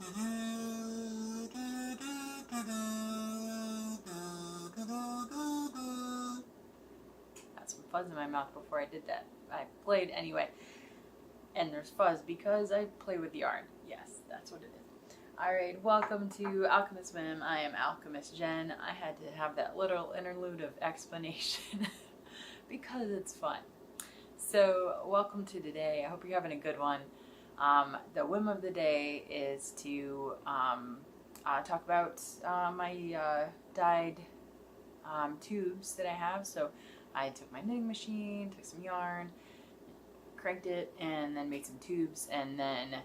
Got some fuzz in my mouth before I did that. I played anyway. And there's fuzz because I play with yarn. Yes, that's what it is. Alright, welcome to Alchemist Mim. I am Alchemist Jen. I had to have that little interlude of explanation because it's fun. So, welcome to today. I hope you're having a good one. The whim of the day is to talk about my dyed tubes that I have. So, I took my knitting machine, took some yarn, cranked it, and then made some tubes, and then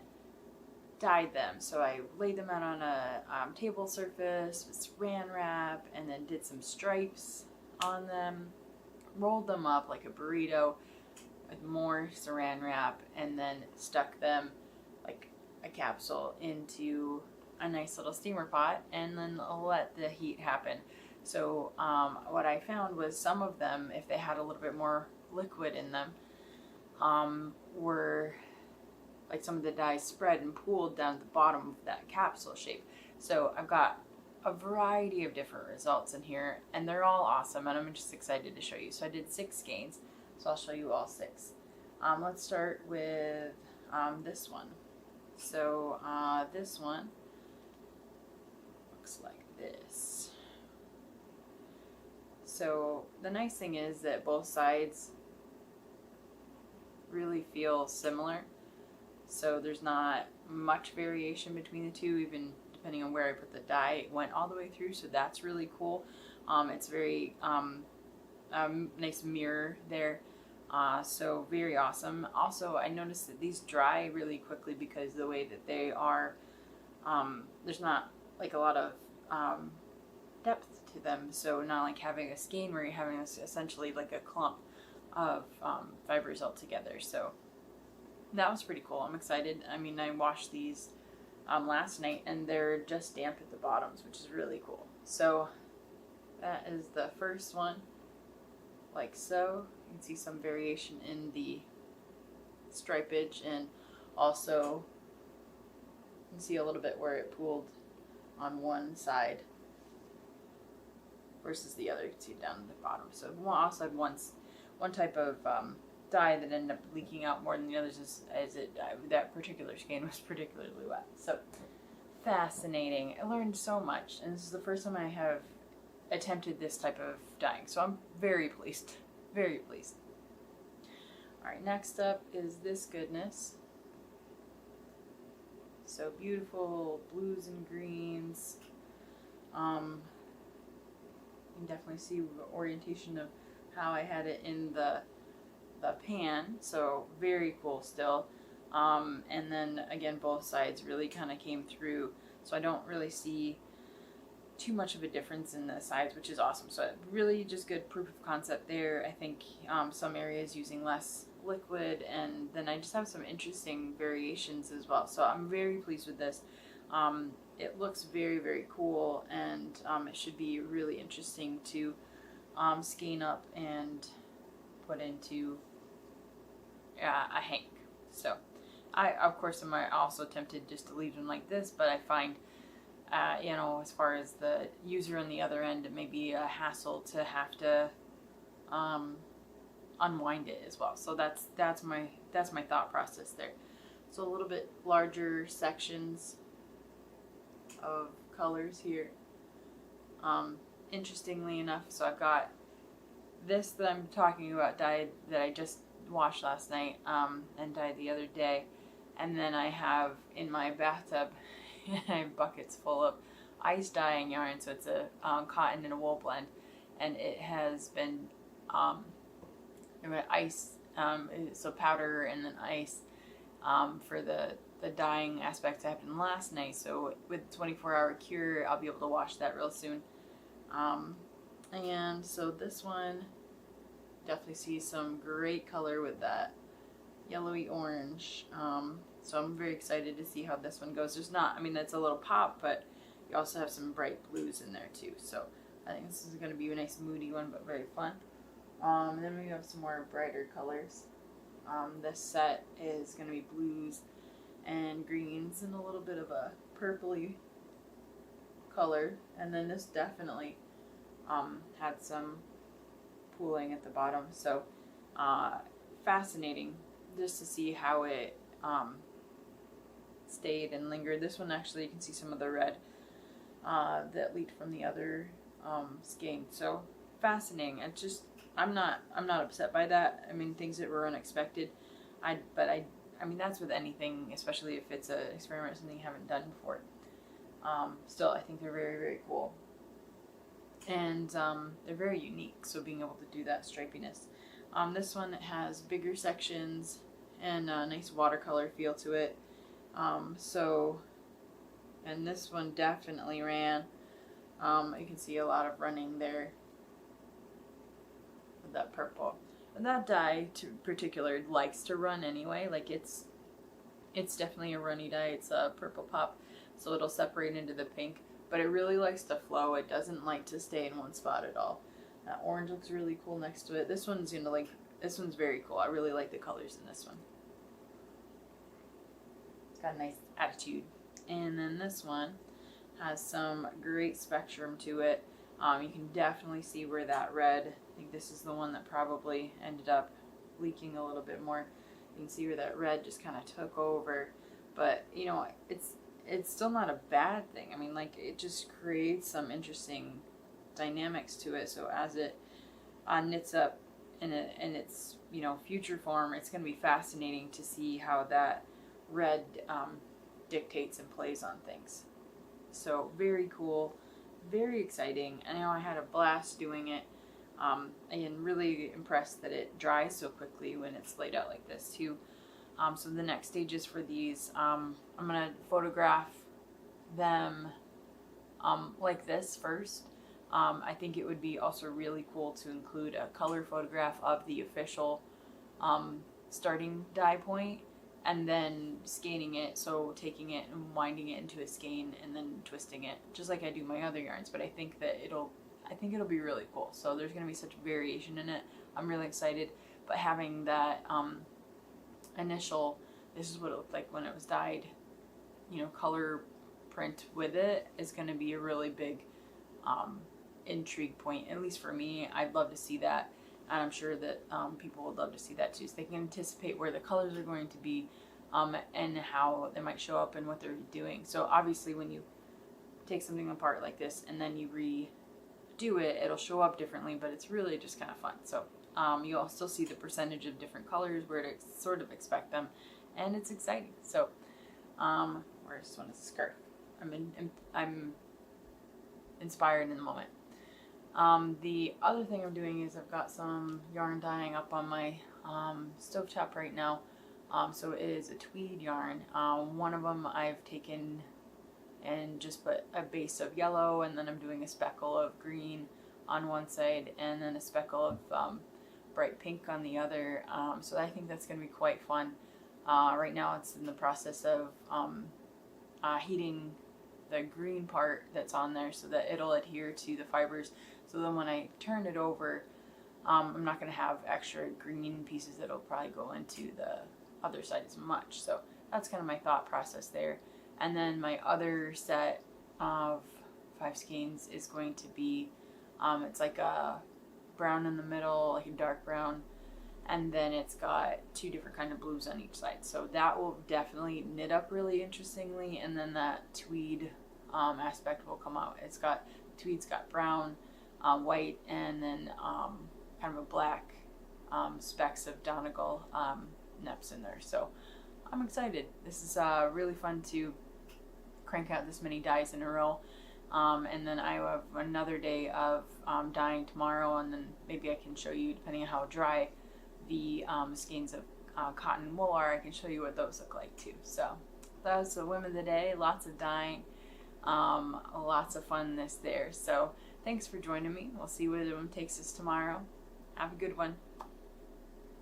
dyed them. So I laid them out on a table surface with saran wrap, and then did some stripes on them, rolled them up like a burrito with more saran wrap, and then stuck them like a capsule into a nice little steamer pot, and then let the heat happen. So what I found was some of them, if they had a little bit more liquid in them, were like some of the dyes spread and pooled down at the bottom of that capsule shape. So I've got a variety of different results in here, and they're all awesome, and I'm just excited to show you. So I did 6 skeins, so I'll show you all 6. Let's start with this one. So this one looks like this. So the nice thing is that both sides really feel similar, so there's not much variation between the two, even depending on where I put the dye. It went all the way through, so that's really cool. It's very nice mirror there, so very awesome. Also, I noticed that these dry really quickly because the way that they are, there's not like a lot of depth to them, so not like having a skein where you're having essentially like a clump of fibers all together. So that was pretty cool. I'm excited. I mean, I washed these last night, and they're just damp at the bottoms, which is really cool. So that is the first one, like so. You can see some variation in the stripage, and also you can see a little bit where it pooled on one side versus the other. You can see it down at the bottom. So I also had one type of dye that ended up leaking out more than the others, as that particular skein was particularly wet. So fascinating. I learned so much, and this is the first time I have attempted this type of dyeing, so I'm very pleased. Very pleased. Alright, next up is this goodness. So beautiful blues and greens. You can definitely see the orientation of how I had it in the pan, so very cool still. And then again, both sides really kind of came through, so I don't really see too much of a difference in the sides, which is awesome. So really just good proof of concept there. I think some areas using less liquid, and then I just have some interesting variations as well. So I'm very pleased with this. It looks very, very cool, and it should be really interesting to skein up and put into a hank. So I, of course, am also tempted just to leave them like this, but I find you know, as far as the user on the other end, it may be a hassle to have to unwind it as well. So that's my thought process there. So a little bit larger sections of colors here. Interestingly enough, so I've got this that I'm talking about dyed that I just washed last night and dyed the other day, and then I have in my bathtub I have buckets full of ice dyeing yarn. So it's a cotton and a wool blend, and it has been ice, so powder and then ice for the dyeing aspects happened last night. So with 24-hour cure, I'll be able to wash that real soon. And so this one definitely sees some great color with that yellowy orange. So I'm very excited to see how this one goes. There's not, I mean, that's a little pop, but you also have some bright blues in there too. So I think this is going to be a nice moody one, but very fun. And then we have some more brighter colors. This set is going to be blues and greens greens and a little bit of a purpley color, and then this definitely had some pooling at the bottom. So fascinating just to see how it stayed and lingered. This one actually, you can see some of the red that leaked from the other skein. So fascinating. It just, I'm not upset by that. I mean, things that were unexpected. I mean, that's with anything, especially if it's an experiment, something you haven't done before. Still, I think they're very, very cool. And they're very unique, so being able to do that stripiness. This one has bigger sections and a nice watercolor feel to it. And this one definitely ran. You can see a lot of running there with that purple. And that dye, to particular, likes to run anyway. Like it's definitely a runny dye. It's a purple pop, so it'll separate into the pink. But it really likes to flow. It doesn't like to stay in one spot at all. That orange looks really cool next to it. This one's very cool. I really like the colors in this one. It's got a nice attitude. And then this one has some great spectrum to it. You can definitely see where that red, I think this is the one that probably ended up leaking a little bit more. You can see where that red just kind of took over. But, you know, it's still not a bad thing. I mean, like, it just creates some interesting dynamics to it. So as it knits up in its, you know, future form, it's going to be fascinating to see how that red dictates and plays on things. So very cool, very exciting. I know I had a blast doing it. And really impressed that it dries so quickly when it's laid out like this too. So the next stages for these, I'm gonna photograph them like this first. I think it would be also really cool to include a color photograph of the official starting dye point, and then skeining it, so taking it and winding it into a skein and then twisting it, just like I do my other yarns. But I think that it'll be really cool. So there's gonna be such variation in it. I'm really excited. But having that initial, this is what it looked like when it was dyed, you know, color print with it is going to be a really big intrigue point, at least for me. I'd love to see that, and I'm sure that people would love to see that too, so they can anticipate where the colors are going to be and how they might show up and what they're doing. So obviously when you take something apart like this and then you redo it, it'll show up differently, but it's really just kind of fun. So you'll still see the percentage of different colors where to sort of expect them, and it's exciting. So, where's this one? Is a scarf. I'm inspired in the moment. The other thing I'm doing is I've got some yarn dyeing up on my stovetop right now. So it is a tweed yarn. One of them I've taken and just put a base of yellow, and then I'm doing a speckle of green on one side and then a speckle of bright pink on the other. So I think that's going to be quite fun. Right now it's in the process of heating the green part that's on there so that it'll adhere to the fibers. So then when I turn it over, I'm not going to have extra green pieces that'll probably go into the other side as much. So that's kind of my thought process there. And then my other set of 5 skeins is going to be, it's like a brown in the middle, like a dark brown, and then it's got 2 different kind of blues on each side. So that will definitely knit up really interestingly, and then that tweed aspect will come out. It's got, tweed's got brown, white, and then kind of a black specks of Donegal neps in there. So I'm excited. This is really fun to crank out this many dyes in a row. And then I have another day of dyeing tomorrow, and then maybe I can show you, depending on how dry the skeins of cotton and wool are, I can show you what those look like too. So that was the whim of the day. Lots of dyeing, lots of funness there. So thanks for joining me. We'll see where the whim takes us tomorrow. Have a good one.